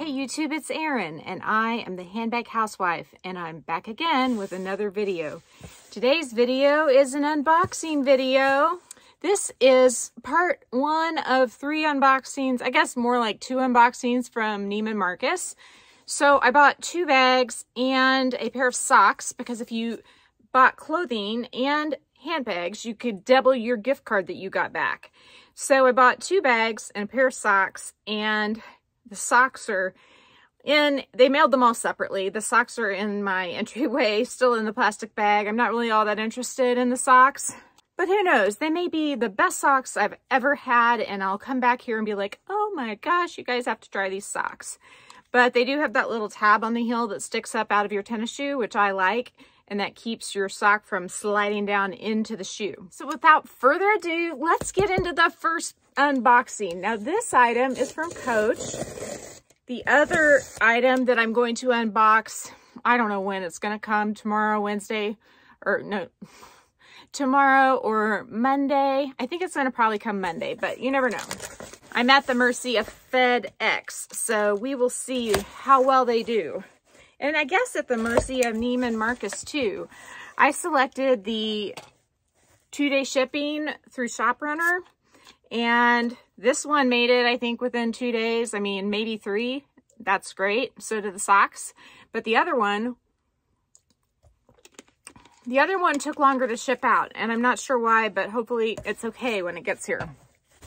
Hey YouTube, it's Erin, and I am the Handbag Housewife, and I'm back again with another video. Today's video is an unboxing video. This is part 1 of 3 unboxings, I guess more like 2 unboxings from Neiman Marcus. So I bought 2 bags and a pair of socks, because if you bought clothing and handbags, you could double your gift card that you got back. So I bought 2 bags and a pair of socks, and the socks are in, they mailed them all separately. The socks are in my entryway, still in the plastic bag. I'm not really all that interested in the socks, but who knows? They may be the best socks I've ever had, and I'll come back here and be like, oh my gosh, you guys have to try these socks. But they do have that little tab on the heel that sticks up out of your tennis shoe, which I like, and that keeps your sock from sliding down into the shoe. So without further ado, let's get into the first unboxing. Now this item is from Coach. The other item that I'm going to unbox, I don't know when it's going to come, tomorrow, Wednesday, or no, tomorrow or Monday. I think it's going to probably come Monday, but you never know. I'm at the mercy of FedEx, so we will see how well they do. And I guess at the mercy of Neiman Marcus too. I selected the 2-day shipping through ShopRunner, and this one made it, I think, within 2 days. I mean, maybe 3. That's great. So did the socks. But the other one took longer to ship out, and I'm not sure why, but hopefully it's okay when it gets here.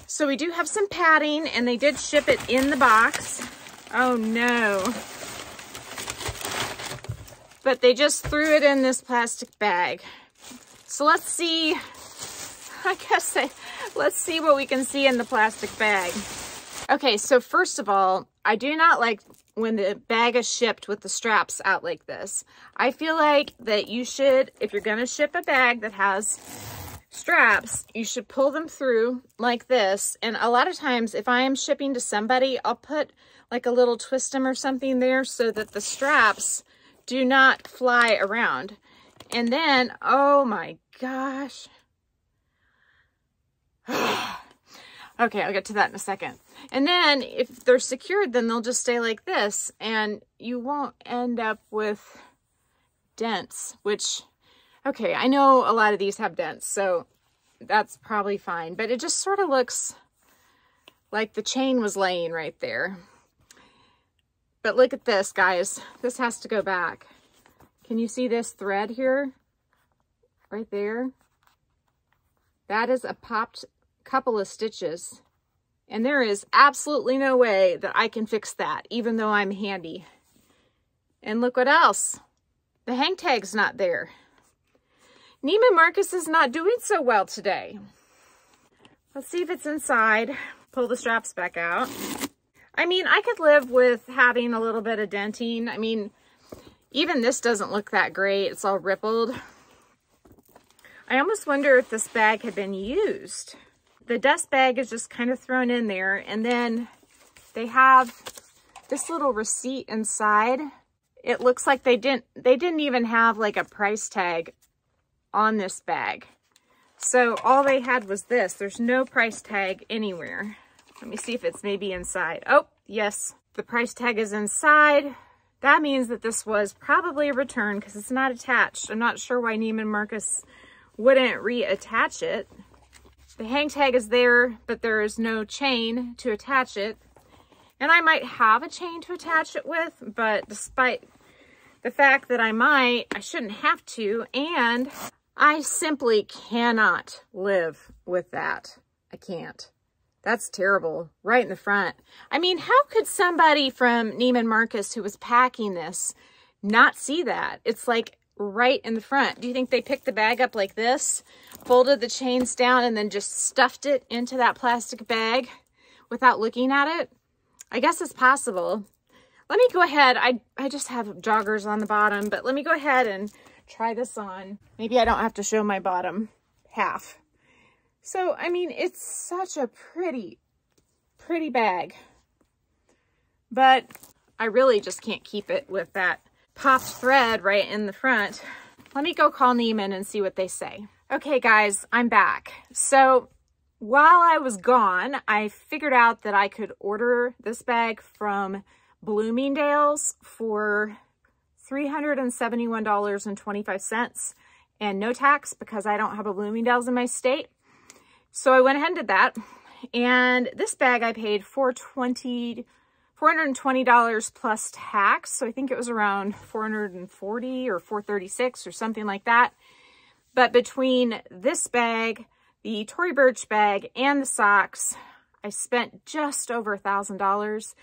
So we do have some padding, and they did ship it in the box. Oh no. But they just threw it in this plastic bag. So let's see, let's see what we can see in the plastic bag. Okay, so first of all, I do not like when the bag is shipped with the straps out like this. I feel like that you should, if you're gonna ship a bag that has straps, you should pull them through like this. And a lot of times, if I am shipping to somebody, I'll put like a little twist them or something there so that the straps do not fly around. And then, oh my gosh. Okay, I'll get to that in a second. And then if they're secured, then they'll just stay like this, and you won't end up with dents, which, okay, I know a lot of these have dents, so that's probably fine, but it just sort of looks like the chain was laying right there. But look at this, guys. This has to go back. Can you see this thread here? Right there? That is a popped couple of stitches. And there is absolutely no way that I can fix that, even though I'm handy. And look what else. The hang tag's not there. Neiman Marcus is not doing so well today. Let's see if it's inside. Pull the straps back out. I mean, I could live with having a little bit of denting. I mean, even this doesn't look that great. It's all rippled. I almost wonder if this bag had been used. The dust bag is just kind of thrown in there, and then they have this little receipt inside. It looks like they didn't even have like a price tag on this bag. So all they had was this. There's no price tag anywhere. Let me see if it's maybe inside. Oh, yes, the price tag is inside. That means that this was probably a return because it's not attached. I'm not sure why Neiman Marcus wouldn't reattach it. The hang tag is there, but there is no chain to attach it. And I might have a chain to attach it with, but despite the fact that I shouldn't have to, and I simply cannot live with that. I can't. That's terrible. Right in the front. I mean, how could somebody from Neiman Marcus who was packing this not see that? It's like right in the front. Do you think they picked the bag up like this, folded the chains down, and then just stuffed it into that plastic bag without looking at it? I guess it's possible. Let me go ahead. I just have joggers on the bottom, but let me go ahead and try this on. Maybe I don't have to show my bottom half. So, I mean, it's such a pretty bag, but I really just can't keep it with that popped thread right in the front. Let me go call Neiman and see what they say. Okay, guys, I'm back. So while I was gone, I figured out that I could order this bag from Bloomingdale's for $371.25 and no tax because I don't have a Bloomingdale's in my state. So I went ahead and did that. And this bag I paid $420 plus tax. So I think it was around $440 or $436 or something like that. But between this bag, the Tory Burch bag, and the socks, I spent just over $1,000,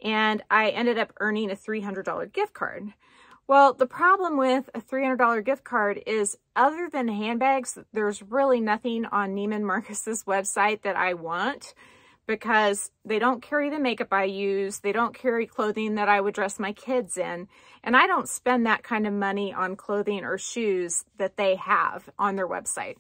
and I ended up earning a $300 gift card. Well, the problem with a $300 gift card is, other than handbags, there's really nothing on Neiman Marcus's website that I want, because they don't carry the makeup I use. They don't carry clothing that I would dress my kids in. And I don't spend that kind of money on clothing or shoes that they have on their website.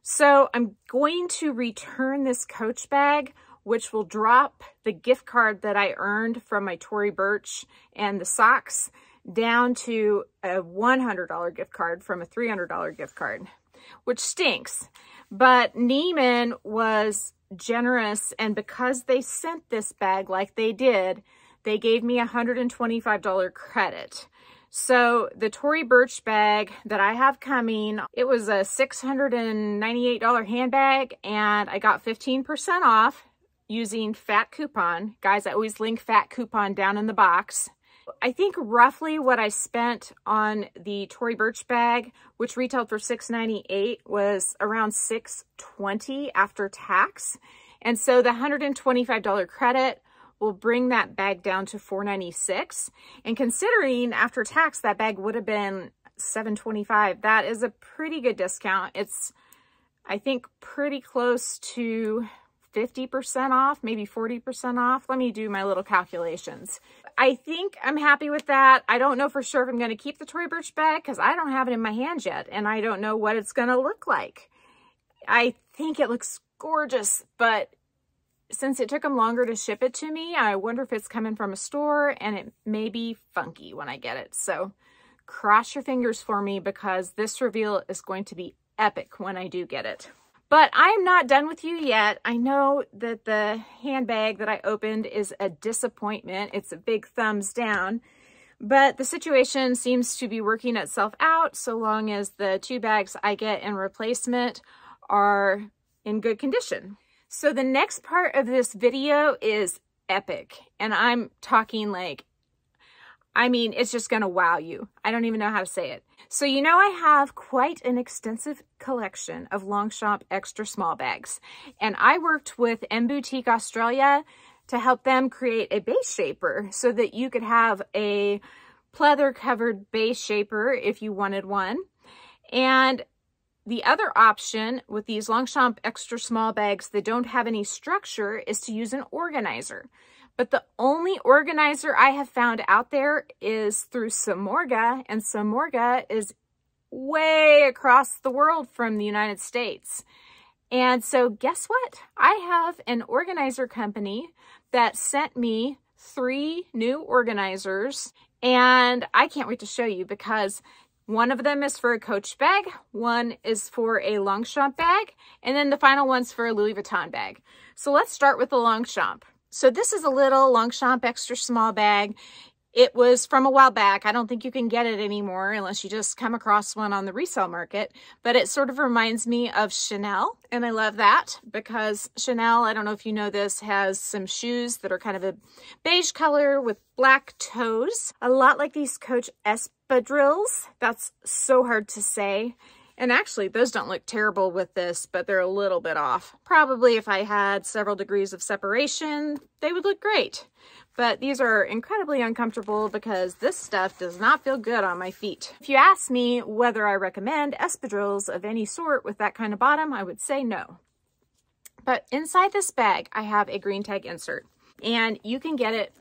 So I'm going to return this Coach bag, which will drop the gift card that I earned from my Tory Burch and the socks down to a $100 gift card from a $300 gift card, which stinks. But Neiman was generous, and because they sent this bag like they did, they gave me a $125 credit. So the Tory Burch bag that I have coming, it was a $698 handbag, and I got 15% off using Fat Coupon. Guys, I always link Fat Coupon down in the box. I think roughly what I spent on the Tory Burch bag, which retailed for $698, was around $620 after tax. And so the $125 credit will bring that bag down to $496. And considering after tax that bag would have been $725, that is a pretty good discount. It's, I think, pretty close to 50% off, maybe 40% off. Let me do my little calculations. I think I'm happy with that. I don't know for sure if I'm going to keep the Tory Burch bag because I don't have it in my hands yet, and I don't know what it's going to look like. I think it looks gorgeous, but since it took them longer to ship it to me, I wonder if it's coming from a store, and it may be funky when I get it. So cross your fingers for me, because this reveal is going to be epic when I do get it. But I'm not done with you yet. I know that the handbag that I opened is a disappointment. It's a big thumbs down, but the situation seems to be working itself out so long as the two bags I get in replacement are in good condition. So the next part of this video is epic, and I'm talking like, I mean, it's just gonna wow you. I don't even know how to say it. So you know I have quite an extensive collection of Longchamp extra small bags, and I worked with M Boutique Australia to help them create a base shaper so that you could have a pleather covered base shaper if you wanted one. And the other option with these Longchamp extra small bags that don't have any structure is to use an organizer. But the only organizer I have found out there is through Samorga, and Samorga is way across the world from the United States. And so guess what? I have an organizer company that sent me 3 new organizers, and I can't wait to show you, because one of them is for a Coach bag, one is for a Longchamp bag, and then the final one's for a Louis Vuitton bag. So let's start with the Longchamp. So this is a little Longchamp extra small bag. It was from a while back. I don't think you can get it anymore unless you just come across one on the resale market, but it sort of reminds me of Chanel, and I love that because Chanel, I don't know if you know this, has some shoes that are kind of a beige color with black toes, a lot like these Coach espadrilles. That's so hard to say. And actually, those don't look terrible with this, but they're a little bit off. Probably if I had several degrees of separation, they would look great. But these are incredibly uncomfortable because this stuff does not feel good on my feet. If you ask me whether I recommend espadrilles of any sort with that kind of bottom, I would say no. But inside this bag, I have a green tag insert. And you can get it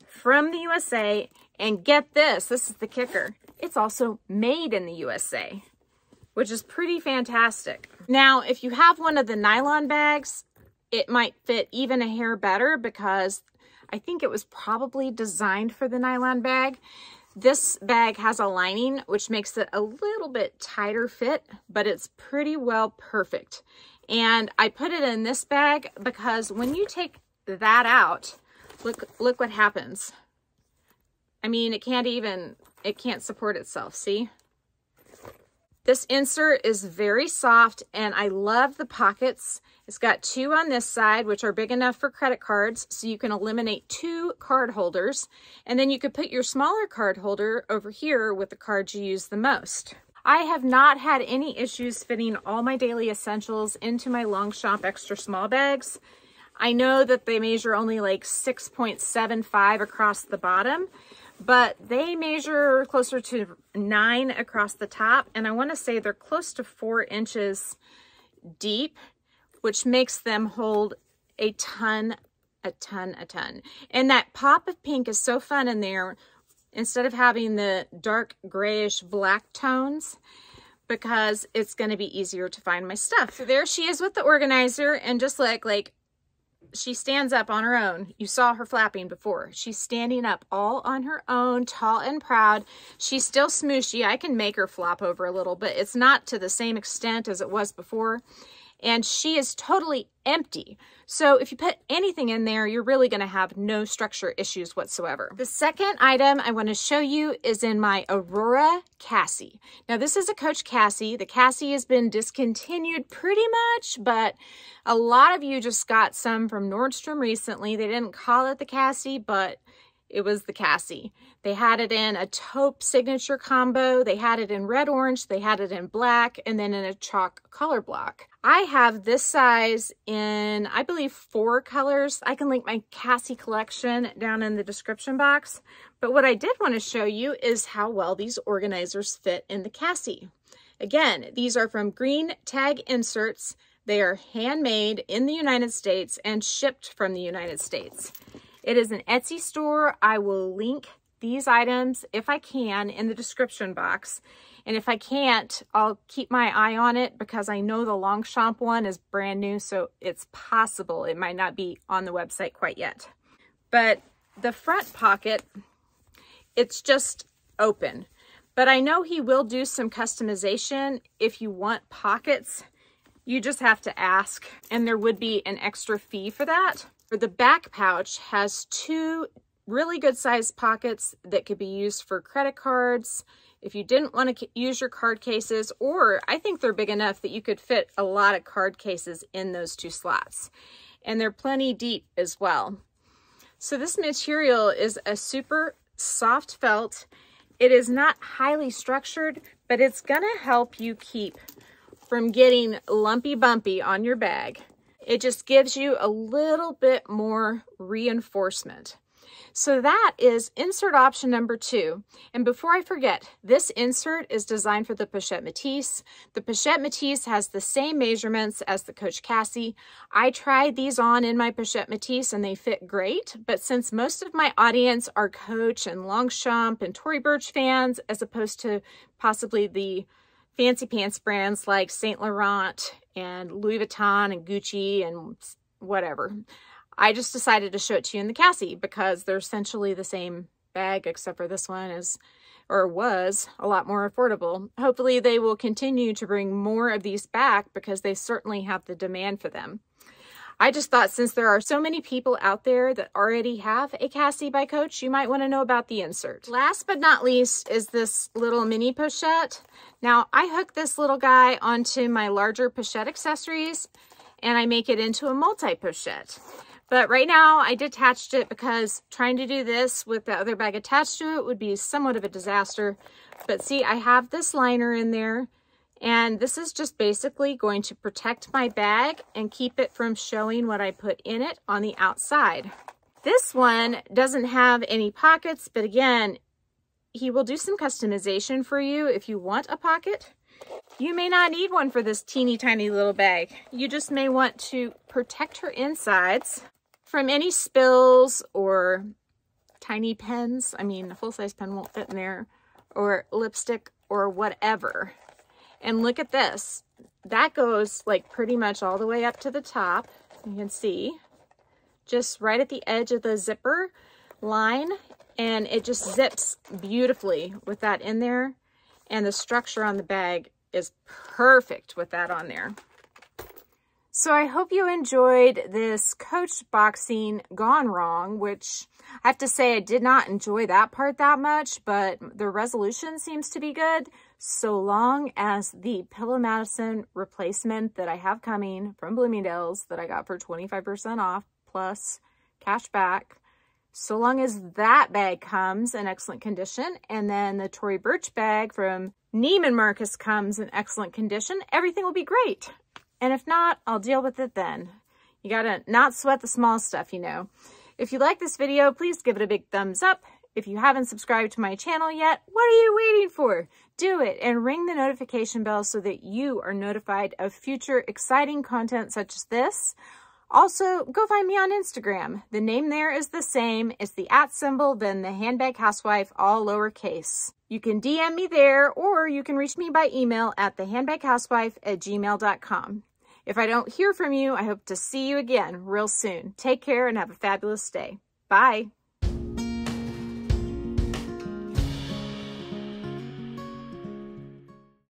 from the USA. And get this, this is the kicker. It's also made in the USA, which is pretty fantastic. Now, if you have one of the nylon bags, it might fit even a hair better because I think it was probably designed for the nylon bag. This bag has a lining, which makes it a little bit tighter fit, but it's pretty well perfect. And I put it in this bag because when you take that out, look what happens. I mean, it can't support itself, see? This insert is very soft and I love the pockets. It's got 2 on this side, which are big enough for credit cards, so you can eliminate 2 card holders. And then you could put your smaller card holder over here with the cards you use the most. I have not had any issues fitting all my daily essentials into my Longchamp extra small bags. I know that they measure only like 6.75 across the bottom, but they measure closer to 9 across the top. And I want to say they're close to 4 inches deep, which makes them hold a ton. And that pop of pink is so fun in there, instead of having the dark grayish black tones, because it's going to be easier to find my stuff. So there she is with the organizer, and just like she stands up on her own. You saw her flapping before. She's standing up all on her own, tall and proud. She's still smooshy. I can make her flop over a little, but it's not to the same extent as it was before. And she is totally empty. So if you put anything in there, you're really going to have no structure issues whatsoever. The second item I want to show you is in my Aurora Cassie. Now this is a Coach Cassie. The Cassie has been discontinued pretty much, but a lot of you just got some from Nordstrom recently. They didn't call it the Cassie, but it was the Cassie. They had it in a taupe signature combo. They had it in red orange. They had it in black, and then in a chalk color block. I have this size in, I believe, 4 colors. I can link my Cassie collection down in the description box. But what I did want to show you is how well these organizers fit in the Cassie. Again, these are from Green Tag Inserts. They are handmade in the United States and shipped from the United States. It is an Etsy store. I will link these items, if I can, in the description box. And if I can't, I'll keep my eye on it, because I know the Longchamp one is brand new, so it's possible it might not be on the website quite yet. But the front pocket, it's just open. But I know he will do some customization if you want pockets. You just have to ask, and there would be an extra fee for that. The back pouch has 2 really good sized pockets that could be used for credit cards, if you didn't want to use your card cases, or I think they're big enough that you could fit a lot of card cases in those 2 slots. And they're plenty deep as well. So this material is a super soft felt. It is not highly structured, but it's gonna help you keep from getting lumpy bumpy on your bag. It just gives you a little bit more reinforcement. So that is insert option number 2. And before I forget, this insert is designed for the Pochette Metis. The Pochette Metis has the same measurements as the Coach Cassie. I tried these on in my Pochette Metis and they fit great, but since most of my audience are Coach and Longchamp and Tory Burch fans, as opposed to possibly the fancy pants brands like Saint Laurent and Louis Vuitton and Gucci and whatever, I just decided to show it to you in the Cassie, because they're essentially the same bag, except for this one is, or was, a lot more affordable. Hopefully they will continue to bring more of these back, because they certainly have the demand for them. I just thought, since there are so many people out there that already have a Cassie by Coach, you might want to know about the insert. Last but not least is this little mini pochette. Now, I hook this little guy onto my larger pochette accessories, and I make it into a multi-pochette. But right now I detached it, because trying to do this with the other bag attached to it would be somewhat of a disaster. But see, I have this liner in there, and this is just basically going to protect my bag and keep it from showing what I put in it on the outside. This one doesn't have any pockets, but again, he will do some customization for you if you want a pocket. You may not need one for this teeny tiny little bag. You just may want to protect her insides from any spills or tiny pens. I mean, a full-size pen won't fit in there, or lipstick or whatever. And look at this. That goes like pretty much all the way up to the top. You can see just right at the edge of the zipper line, and it just zips beautifully with that in there. And the structure on the bag is perfect with that on there. So I hope you enjoyed this Coach boxing gone wrong, which I have to say I did not enjoy that part that much, but the resolution seems to be good, so long as the Pillow Madison replacement that I have coming from Bloomingdale's that I got for 25% off plus cash back, so long as that bag comes in excellent condition, and then the Tory Burch bag from Neiman Marcus comes in excellent condition, everything will be great. And if not, I'll deal with it then. You gotta not sweat the small stuff, you know. If you like this video, please give it a big thumbs up. If you haven't subscribed to my channel yet, what are you waiting for? Do it and ring the notification bell so that you are notified of future exciting content such as this. Also, go find me on Instagram. The name there is the same. It's the @ symbol, then the Handbag Housewife, all lowercase. You can DM me there, or you can reach me by email at thehandbaghousewife@gmail.com. If I don't hear from you, I hope to see you again real soon. Take care and have a fabulous day. Bye.